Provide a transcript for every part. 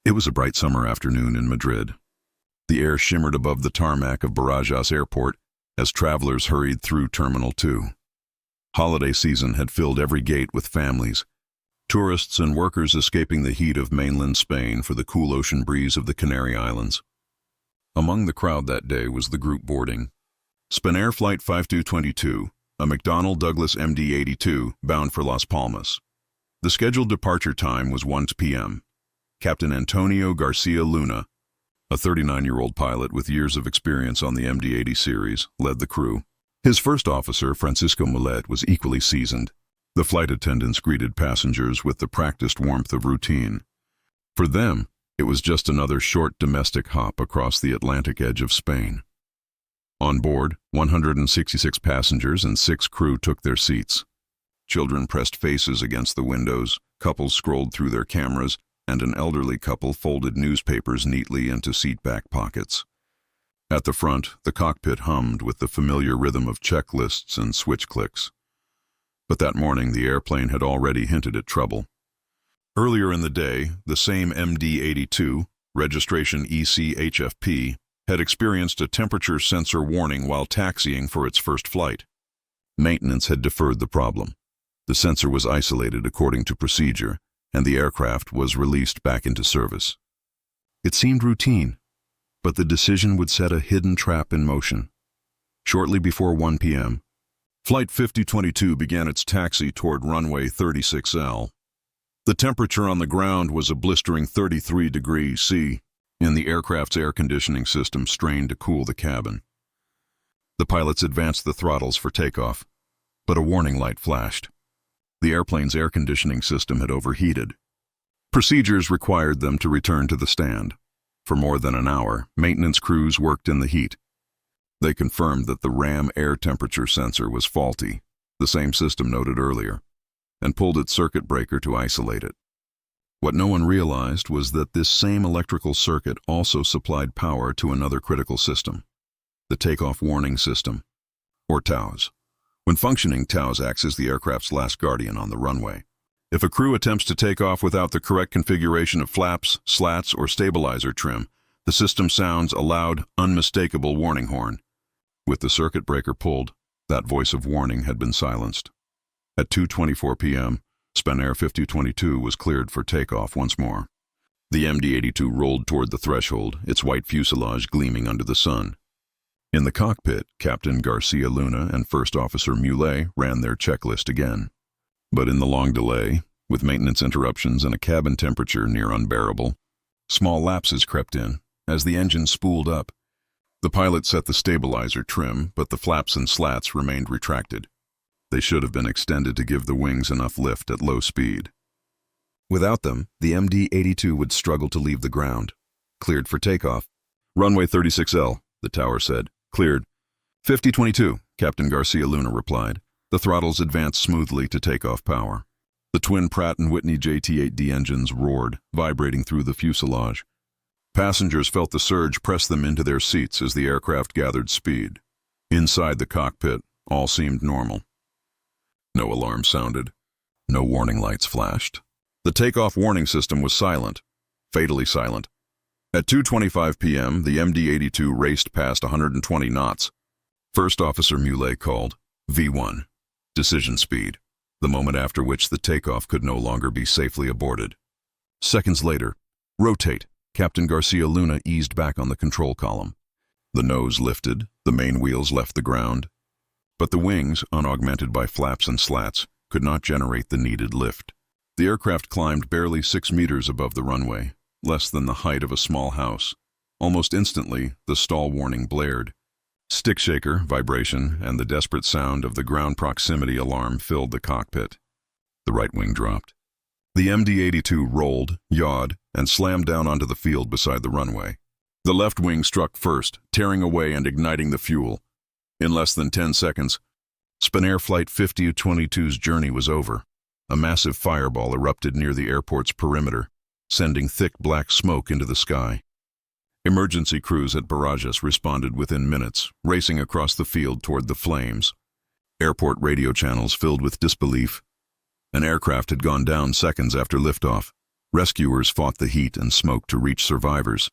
It was a bright summer afternoon in Madrid. The air shimmered above the tarmac of Barajas Airport as travelers hurried through Terminal 2. Holiday season had filled every gate with families, tourists and workers escaping the heat of mainland Spain for the cool ocean breeze of the Canary Islands. Among the crowd that day was the group boarding. Spanair Flight 5222, a McDonnell Douglas MD-82 bound for Las Palmas. The scheduled departure time was 1 p.m. Captain Antonio Garcia Luna, a 39-year-old pilot with years of experience on the MD-80 series, led the crew. His first officer, Francisco Millet, was equally seasoned. The flight attendants greeted passengers with the practiced warmth of routine. For them, it was just another short domestic hop across the Atlantic edge of Spain. On board, 166 passengers and 6 crew took their seats. Children pressed faces against the windows, couples scrolled through their cameras, and an elderly couple folded newspapers neatly into seat-back pockets. At the front, the cockpit hummed with the familiar rhythm of checklists and switch clicks. But that morning, the airplane had already hinted at trouble. Earlier in the day, the same MD-82, registration ECHFP, had experienced a temperature sensor warning while taxiing for its first flight. Maintenance had deferred the problem. The sensor was isolated according to procedure, and the aircraft was released back into service. It seemed routine, but the decision would set a hidden trap in motion. Shortly before 1 p.m., Flight 5022 began its taxi toward runway 36L. The temperature on the ground was a blistering 33 degrees C, and the aircraft's air conditioning system strained to cool the cabin. The pilots advanced the throttles for takeoff, but a warning light flashed. The airplane's air conditioning system had overheated. Procedures required them to return to the stand. For more than an hour, maintenance crews worked in the heat. They confirmed that the RAM air temperature sensor was faulty, the same system noted earlier, and pulled its circuit breaker to isolate it. What no one realized was that this same electrical circuit also supplied power to another critical system, the takeoff warning system, or TAWS. When functioning, TAWS acts as the aircraft's last guardian on the runway. If a crew attempts to take off without the correct configuration of flaps, slats, or stabilizer trim, the system sounds a loud, unmistakable warning horn. With the circuit breaker pulled, that voice of warning had been silenced. At 2:24 p.m., Spanair 5022 was cleared for takeoff once more. The MD-82 rolled toward the threshold, its white fuselage gleaming under the sun. In the cockpit, Captain Garcia Luna and First Officer Millet ran their checklist again. But in the long delay, with maintenance interruptions and a cabin temperature near unbearable, small lapses crept in as the engine spooled up. The pilot set the stabilizer trim, but the flaps and slats remained retracted. They should have been extended to give the wings enough lift at low speed. Without them, the MD-82 would struggle to leave the ground. Cleared for takeoff. Runway 36L, the tower said. Cleared. 5022, Captain Garcia Luna replied. The throttles advanced smoothly to takeoff power. The twin Pratt & Whitney JT-8D engines roared, vibrating through the fuselage. Passengers felt the surge press them into their seats as the aircraft gathered speed. Inside the cockpit, all seemed normal. No alarm sounded. No warning lights flashed. The takeoff warning system was silent, fatally silent. At 2:25 p.m., the MD-82 raced past 120 knots. First Officer Millet called V1, decision speed, the moment after which the takeoff could no longer be safely aborted. Seconds later, rotate. Captain Garcia Luna eased back on the control column. The nose lifted, the main wheels left the ground. But the wings, unaugmented by flaps and slats, could not generate the needed lift. The aircraft climbed barely 6 meters above the runway, less than the height of a small house. Almost instantly, the stall warning blared. Stick shaker, vibration, and the desperate sound of the ground proximity alarm filled the cockpit. The right wing dropped. The MD-82 rolled, yawed, and slammed down onto the field beside the runway. The left wing struck first, tearing away and igniting the fuel. In less than 10 seconds, Spanair Flight 5022's journey was over. A massive fireball erupted near the airport's perimeter, sending thick black smoke into the sky. Emergency crews at Barajas responded within minutes, racing across the field toward the flames. Airport radio channels filled with disbelief. An aircraft had gone down seconds after liftoff. Rescuers fought the heat and smoke to reach survivors.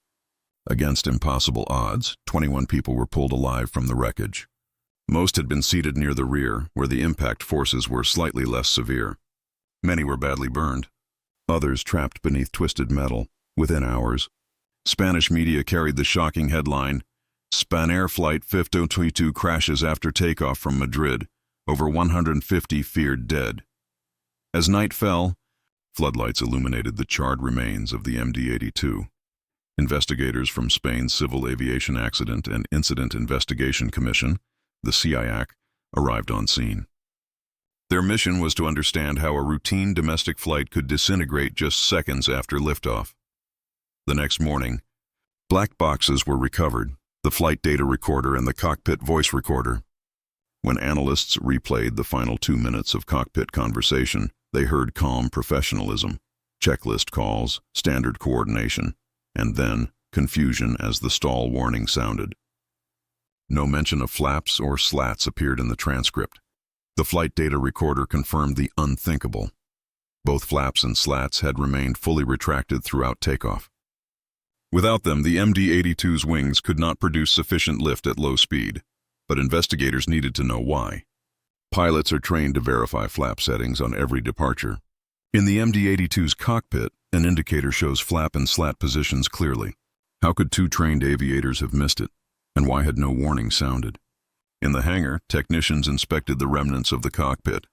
Against impossible odds, 21 people were pulled alive from the wreckage. Most had been seated near the rear, where the impact forces were slightly less severe. Many were badly burned. Others trapped beneath twisted metal. Within hours, Spanish media carried the shocking headline, "Spanair Flight 5022 crashes after takeoff from Madrid. Over 150 feared dead." As night fell, floodlights illuminated the charred remains of the MD-82. Investigators from Spain's Civil Aviation Accident and Incident Investigation Commission, the CIAC, arrived on scene. Their mission was to understand how a routine domestic flight could disintegrate just seconds after liftoff. The next morning, black boxes were recovered, the flight data recorder and the cockpit voice recorder. When analysts replayed the final 2 minutes of cockpit conversation, they heard calm professionalism, checklist calls, standard coordination, and then confusion as the stall warning sounded. No mention of flaps or slats appeared in the transcript. The flight data recorder confirmed the unthinkable. Both flaps and slats had remained fully retracted throughout takeoff. Without them, the MD-82's wings could not produce sufficient lift at low speed, but investigators needed to know why. Pilots are trained to verify flap settings on every departure. In the MD-82's cockpit, an indicator shows flap and slat positions clearly. How could 2 trained aviators have missed it, and why had no warning sounded? In the hangar, technicians inspected the remnants of the cockpit.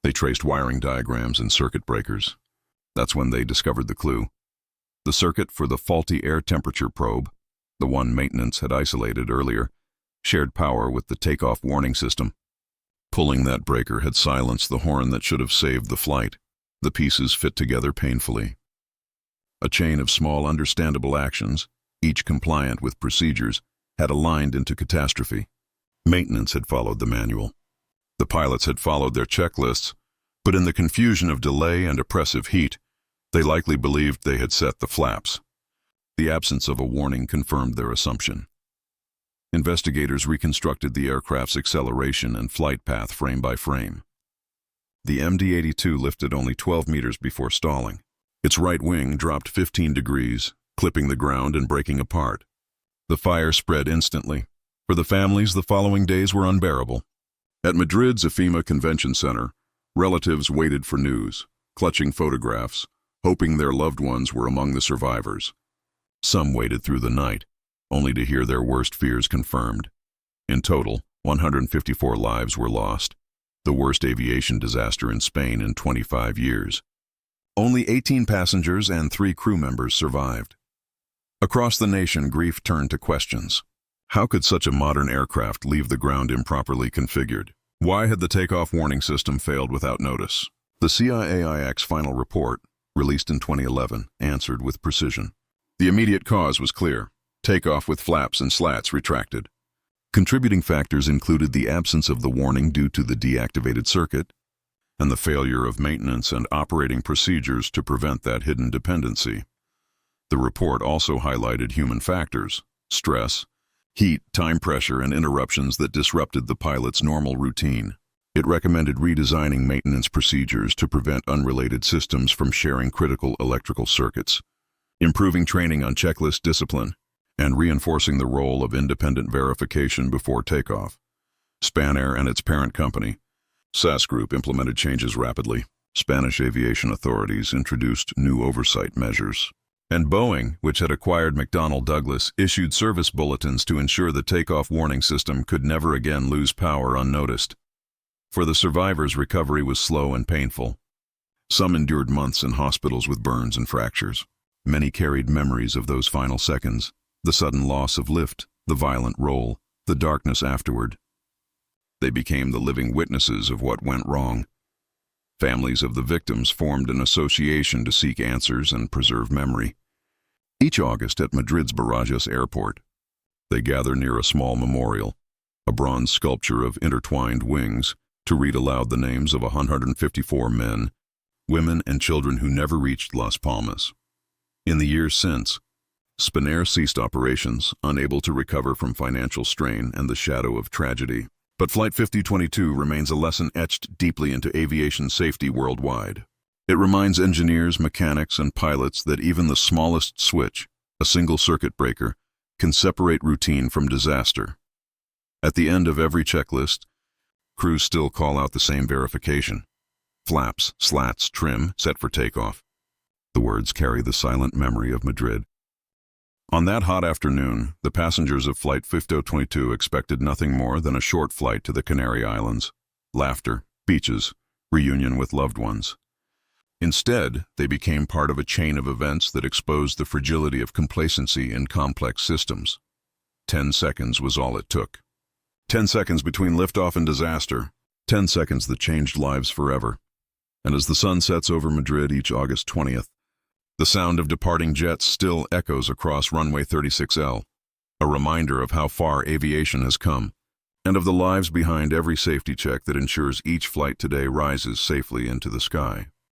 They traced wiring diagrams and circuit breakers. That's when they discovered the clue. The circuit for the faulty air temperature probe, the one maintenance had isolated earlier, shared power with the takeoff warning system. Pulling that breaker had silenced the horn that should have saved the flight. The pieces fit together painfully. A chain of small, understandable actions, each compliant with procedures, had aligned into catastrophe. Maintenance had followed the manual. The pilots had followed their checklists, but in the confusion of delay and oppressive heat, they likely believed they had set the flaps. The absence of a warning confirmed their assumption. Investigators reconstructed the aircraft's acceleration and flight path frame by frame. The MD-82 lifted only 12 meters before stalling. Its right wing dropped 15 degrees, clipping the ground and breaking apart. The fire spread instantly. For the families, the following days were unbearable. At Madrid's IFEMA Convention Center, relatives waited for news, clutching photographs, hoping their loved ones were among the survivors. Some waited through the night, only to hear their worst fears confirmed. In total, 154 lives were lost, the worst aviation disaster in Spain in 25 years. Only 18 passengers and 3 crew members survived. Across the nation, grief turned to questions. How could such a modern aircraft leave the ground improperly configured? Why had the takeoff warning system failed without notice? The CIAIC's final report, released in 2011, answered with precision. The immediate cause was clear: takeoff with flaps and slats retracted. Contributing factors included the absence of the warning due to the deactivated circuit, and the failure of maintenance and operating procedures to prevent that hidden dependency. The report also highlighted human factors: stress, heat, time pressure, and interruptions that disrupted the pilot's normal routine. It recommended redesigning maintenance procedures to prevent unrelated systems from sharing critical electrical circuits, improving training on checklist discipline, and reinforcing the role of independent verification before takeoff. Spanair and its parent company, SAS Group, implemented changes rapidly. Spanish aviation authorities introduced new oversight measures. And Boeing, which had acquired McDonnell Douglas, issued service bulletins to ensure the takeoff warning system could never again lose power unnoticed. For the survivors, recovery was slow and painful. Some endured months in hospitals with burns and fractures. Many carried memories of those final seconds, the sudden loss of lift, the violent roll, the darkness afterward. They became the living witnesses of what went wrong. Families of the victims formed an association to seek answers and preserve memory. Each August at Madrid's Barajas airport, they gather near a small memorial, a bronze sculpture of intertwined wings, to read aloud the names of 154 men, women, and children who never reached Las Palmas. In the years since, Spanair ceased operations, unable to recover from financial strain and the shadow of tragedy. But Flight 5022 remains a lesson etched deeply into aviation safety worldwide. It reminds engineers, mechanics, and pilots that even the smallest switch, a single circuit breaker, can separate routine from disaster. At the end of every checklist, crews still call out the same verification. Flaps, slats, trim, set for takeoff. The words carry the silent memory of Madrid. On that hot afternoon, the passengers of Flight 5022 expected nothing more than a short flight to the Canary Islands. Laughter, beaches, reunion with loved ones. Instead, they became part of a chain of events that exposed the fragility of complacency in complex systems. 10 seconds was all it took. 10 seconds between liftoff and disaster. 10 seconds that changed lives forever. And as the sun sets over Madrid each August 20th, the sound of departing jets still echoes across runway 36L, a reminder of how far aviation has come, and of the lives behind every safety check that ensures each flight today rises safely into the sky.